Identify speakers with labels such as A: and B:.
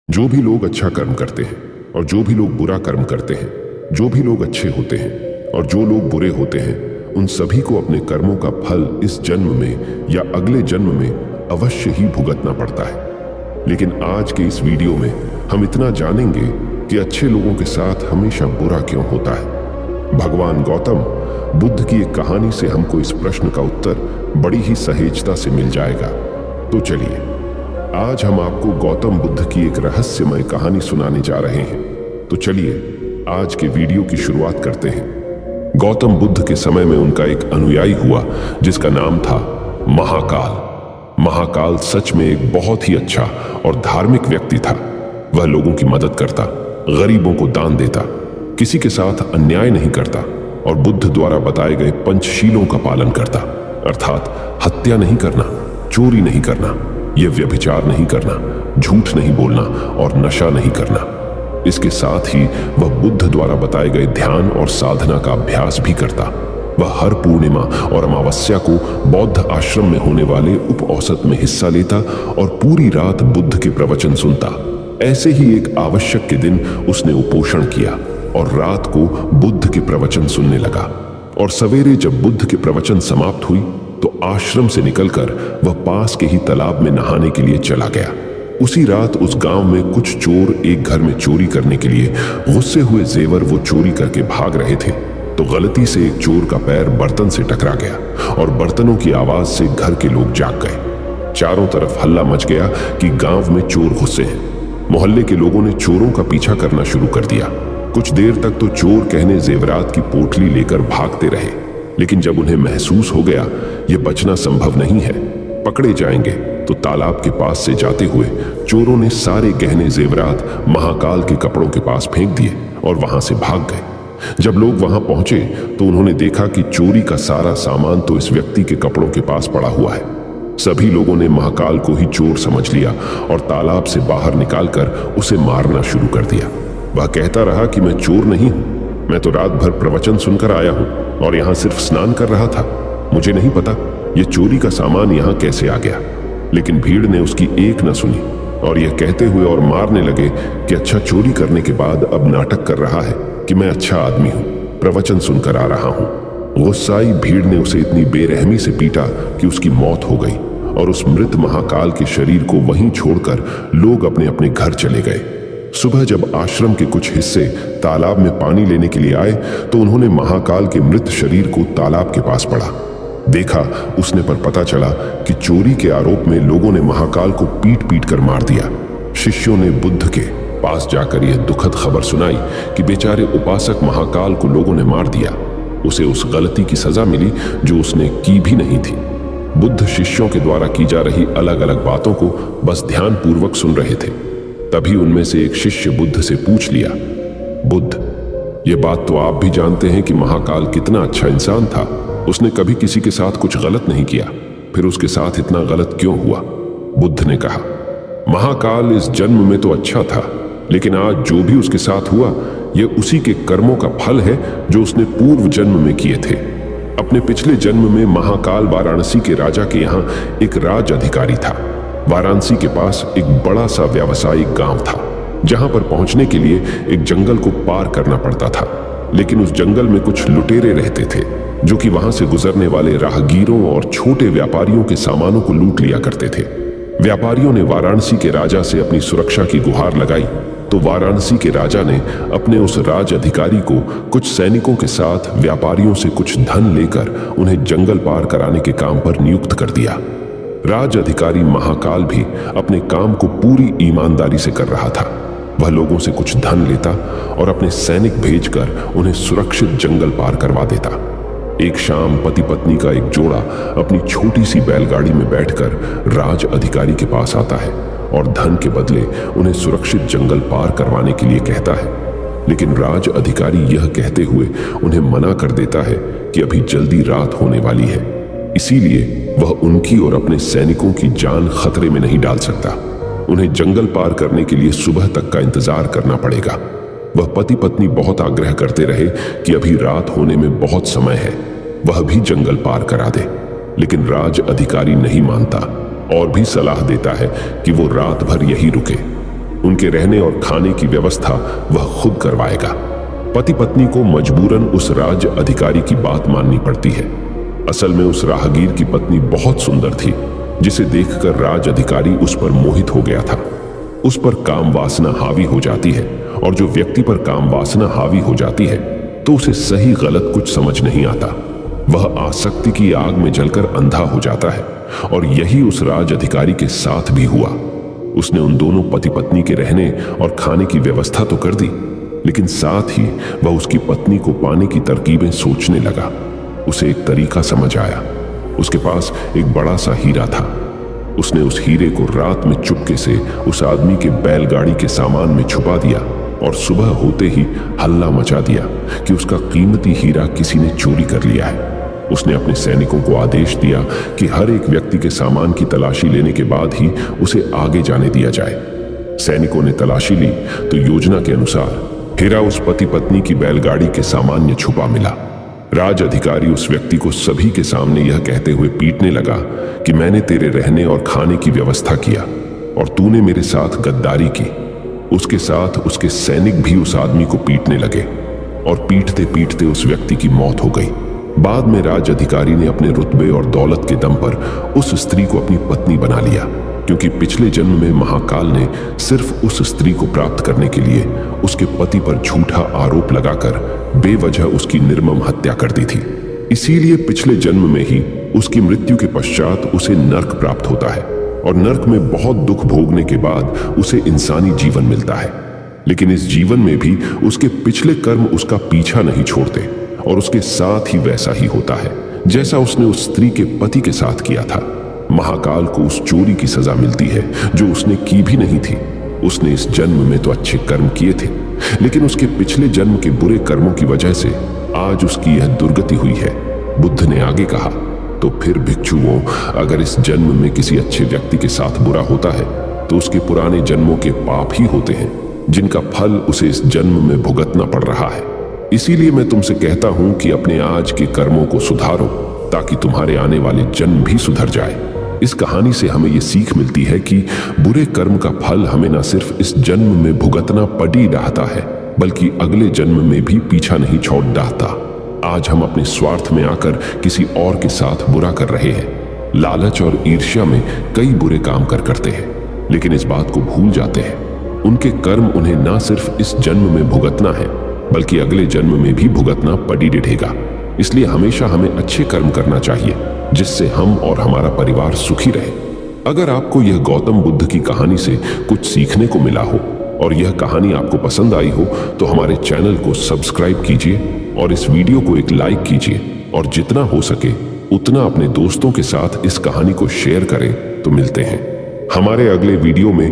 A: जो भी लोग अच्छा कर्म करते हैं और जो भी लोग बुरा कर्म करते हैं, जो भी लोग अच्छे होते हैं और जो लोग बुरे होते हैं, उन सभी को अपने कर्मों का फल इस जन्म में या अगले जन्म में अवश्य ही भुगतना पड़ता है। लेकिन आज के इस वीडियो में हम इतना जानेंगे कि अच्छे लोगों के साथ हमेशा बुरा क्यों होता है। भगवान गौतम बुद्ध की एक कहानी से हमको इस प्रश्न का उत्तर बड़ी ही सहेजता से मिल जाएगा। तो चलिए, आज हम आपको गौतम बुद्ध की एक रहस्यमय कहानी सुनाने जा रहे हैं। तो चलिए आज के वीडियो की शुरुआत करते हैं। गौतम बुद्ध के समय में उनका एक अनुयायी हुआ जिसका नाम था महाकाल। महाकाल सच में एक बहुत ही अच्छा और धार्मिक व्यक्ति था। वह लोगों की मदद करता, गरीबों को दान देता, किसी के साथ अन्याय नहीं करता और बुद्ध द्वारा बताए गए पंचशीलों का पालन करता, अर्थात हत्या नहीं करना, चोरी नहीं करना, यह व्यभिचार नहीं करना, झूठ नहीं बोलना और नशा नहीं करना। इसके साथ ही वह बुद्ध द्वारा बताए गए ध्यान और साधना का अभ्यास भी करता। वह हर पूर्णिमा और अमावस्या को बौद्ध आश्रम में होने वाले उप औसत में हिस्सा लेता और पूरी रात बुद्ध के प्रवचन सुनता। ऐसे ही एक आवश्यक के दिन उसने उपोषण किया और रात को बुद्ध के प्रवचन सुनने लगा। और सवेरे जब बुद्ध के प्रवचन समाप्त हुई तो आश्रम से निकलकर वह पास के ही तालाब में नहाने के लिए चला गया। उसी रात उस गांव में कुछ चोर एक घर में चोरी करने के लिए गुस्से हुए जेवर वो चोरी करके भाग रहे थे तो गलती से एक चोर का पैर बर्तन से टकरा गया और बर्तनों की आवाज से घर के लोग जाग गए। चारों तरफ हल्ला मच गया कि गांव में चोर घुसे हैं। मोहल्ले के लोगों ने चोरों का पीछा करना शुरू कर दिया। कुछ देर तक तो चोर कहने जेवरात की पोटली लेकर भागते रहे, लेकिन जब उन्हें महसूस हो गया ये बचना संभव नहीं है, पकड़े जाएंगे, तो तालाब के पास से जाते हुए चोरों ने सारे गहने जेवरात महाकाल के कपड़ों के पास फेंक दिए और वहां से भाग गए। जब लोग वहां पहुंचे तो उन्होंने देखा कि चोरी का सारा सामान तो इस व्यक्ति के कपड़ों के पास पड़ा हुआ है। सभी लोगों ने महाकाल को ही चोर समझ लिया और तालाब से बाहर निकालकर उसे मारना शुरू कर दिया। वह कहता रहा कि मैं चोर नहीं हूं, मैं तो रात भर प्रवचन सुनकर आया हूं और यहां सिर्फ स्नान कर रहा था। मुझे नहीं पता ये चोरी का सामान यहां कैसे आ गया। लेकिन भीड़ ने उसकी एक न सुनी और यह कहते हुए और मारने लगे कि अच्छा, चोरी करने के बाद अब नाटक कर रहा है कि मैं अच्छा आदमी हूं, प्रवचन सुनकर आ रहा हूं। गुस्साई भीड़ ने उसे इतनी बेरहमी से पीटा कि उसकी मौत हो गई और उस मृत महाकाल के शरीर को वहीं छोड़कर लोग अपने अपने घर चले गए। सुबह जब आश्रम के कुछ हिस्से तालाब में पानी लेने के लिए आए तो उन्होंने महाकाल के मृत शरीर को तालाब के पास पड़ा। देखा उसने पर पता चला कि चोरी के आरोप में लोगों ने महाकाल को पीट पीट कर मार दिया। शिष्यों ने बुद्ध के पास जाकर यह दुखद खबर सुनाई कि बेचारे उपासक महाकाल को लोगों ने मार दिया। उसे उस गलती की सजा मिली जो उसने की भी नहीं थी। बुद्ध शिष्यों के द्वारा की जा रही अलग अलग बातों को बस ध्यान पूर्वक सुन रहे थे। तभी उनमें से एक शिष्य बुद्ध से पूछ लिया, बुद्ध, ये बात तो आप भी जानते हैं कि महाकाल कितना अच्छा इंसान था। उसने कभी किसी के साथ कुछ गलत नहीं किया, फिर उसके साथ इतना गलत क्यों हुआ? बुद्ध ने कहा, महाकाल इस जन्म में तो अच्छा था, लेकिन आज जो भी उसके साथ हुआ यह उसी के कर्मों का फल है जो उसने पूर्व जन्म में किए थे। अपने पिछले जन्म में महाकाल वाराणसी के राजा के यहाँ एक राज अधिकारी था। वाराणसी के पास एक बड़ा सा व्यावसायिक गांव था जहां पर पहुंचने के लिए एक जंगल को पार करना पड़ता था। लेकिन उस जंगल में कुछ लुटेरे रहते थे जो कि वहां से गुजरने वाले राहगीरों और छोटे व्यापारियों के सामानों को लूट लिया करते थे। व्यापारियों ने वाराणसी के राजा से अपनी सुरक्षा की गुहार लगाई तो वाराणसी के राजा ने अपने उस राज अधिकारी को कुछ सैनिकों के साथ व्यापारियों से कुछ धन लेकर उन्हें जंगल पार कराने के काम पर नियुक्त कर दिया। राज अधिकारी महाकाल भी अपने काम को पूरी ईमानदारी से कर रहा था। वह लोगों से कुछ धन लेता और अपने सैनिक भेजकर उन्हें सुरक्षित जंगल पार करवा देता। एक शाम पति पत्नी का एक जोड़ा अपनी छोटी सी बैलगाड़ी में बैठकर राज अधिकारी के पास आता है और धन के बदले उन्हें सुरक्षित जंगल पार करवाने के लिए कहता है। लेकिन राज अधिकारी यह कहते हुए उन्हें मना कर देता है कि अभी जल्दी रात होने वाली है, इसीलिए वह उनकी और अपने सैनिकों की जान खतरे में नहीं डाल सकता। उन्हें जंगल पार करने के लिए सुबह तक का इंतजार करना पड़ेगा। वह पति पत्नी बहुत आग्रह करते रहे कि अभी रात होने में बहुत समय है, वह भी जंगल पार करा दे, लेकिन राज अधिकारी नहीं मानता और भी सलाह देता है कि वो रात भर यहीं रुके। उनके रहने और खाने की व्यवस्था वह खुद करवाएगा। पति पत्नी को मजबूरन उस राज्य अधिकारी की बात माननी पड़ती है। असल में उस राहगीर की पत्नी बहुत सुंदर थी, जिसे देखकर राज अधिकारी उस पर मोहित हो गया था। उस पर काम वासना हावी हो जाती है, और जो व्यक्ति पर काम वासना हावी हो जाती है तो उसे सही गलत कुछ समझ नहीं आता। वह आसक्ति की आग में जलकर अंधा हो जाता है, और यही उस राज अधिकारी के साथ भी हुआ। उसने उन दोनों पति पत्नी के रहने और खाने की व्यवस्था तो कर दी, लेकिन साथ ही वह उसकी पत्नी को पाने की तरकीबें सोचने लगा। उसे एक तरीका समझ आया। उसके पास एक बड़ा सा हीरा था। उसने उस हीरे को रात में चुपके से उस आदमी के बैलगाड़ी के सामान में छुपा दिया, और सुबह होते ही हल्ला मचा दिया कि उसका कीमती हीरा किसी ने चोरी कर लिया है। उसने अपने सैनिकों को आदेश दिया कि हर एक व्यक्ति के सामान की तलाशी लेने के बाद ही उसे आगे जाने दिया जाए। सैनिकों ने तलाशी ली तो योजना के अनुसार हीरा उस पति पत्नी की बैलगाड़ी के सामान में छुपा मिला। राज अधिकारी उस व्यक्ति को सभी के सामने यह कहते हुए पीटने लगा कि मैंने तेरे रहने और खाने की व्यवस्था किया और तूने मेरे साथ गद्दारी की। उसके साथ उसके सैनिक भी उस आदमी को पीटने लगे, और पीटते पीटते उस व्यक्ति की मौत हो गई। बाद में राज अधिकारी ने अपने रुतबे और दौलत के दम पर उस स्त्री को अपनी पत्नी बना लिया, क्योंकि पिछले जन्म में महाकाल ने सिर्फ उस स्त्री को प्राप्त करने के लिए उसके पति पर झूठा आरोप लगाकर बेवजह उसकी निर्मम हत्या कर दी थी। इसीलिए पिछले जन्म में ही उसकी मृत्यु के पश्चात उसे नर्क प्राप्त होता है, और नर्क में बहुत दुख भोगने के बाद उसे इंसानी जीवन मिलता है। लेकिन इस जीवन में भी उसके पिछले कर्म उसका पीछा नहीं छोड़ते, और उसके साथ ही वैसा ही होता है जैसा उसने उस स्त्री के पति के साथ किया था। महाकाल को उस चोरी की सजा मिलती है जो उसने की भी नहीं थी। उसने इस जन्म में तो अच्छे कर्म किए थे, लेकिन उसके पिछले जन्म के बुरे कर्मों की वजह से आज उसकी यह दुर्गति हुई है। बुद्ध ने आगे कहा, तो फिर भिक्षुओं, अगर इस जन्म में किसी अच्छे व्यक्ति के साथ बुरा होता है तो उसके पुराने जन्मों के पाप ही होते हैं, जिनका फल उसे इस जन्म में भुगतना पड़ रहा है। इसीलिए मैं तुमसे कहता हूं कि अपने आज के कर्मों को सुधारो, ताकि तुम्हारे आने वाले जन्म भी सुधर जाए। इस कहानी से हमें यह सीख मिलती है कि बुरे कर्म का फल हमें न सिर्फ इस जन्म में भुगतना पड़ ही रहता है, बल्कि अगले जन्म में भी पीछा नहीं छोड़ डालता। आज हम अपने स्वार्थ में आकर किसी और के साथ बुरा कर रहे हैं। लालच और ईर्ष्या में कई बुरे काम करते हैं, लेकिन इस बात को भूल जाते हैं उनके कर्म उन्हें न सिर्फ इस जन्म में भुगतना है, बल्कि अगले जन्म में भी भुगतना पड़ी रहेगा। इसलिए हमेशा हमें अच्छे कर्म करना चाहिए, जिससे हम और हमारा परिवार सुखी रहे। अगर आपको यह गौतम बुद्ध की कहानी से कुछ सीखने को मिला हो और यह कहानी आपको पसंद आई हो, तो हमारे चैनल को सब्सक्राइब कीजिए और इस वीडियो को एक लाइक कीजिए, और जितना हो सके उतना अपने दोस्तों के साथ इस कहानी को शेयर करें। तो मिलते हैं हमारे अगले वीडियो में।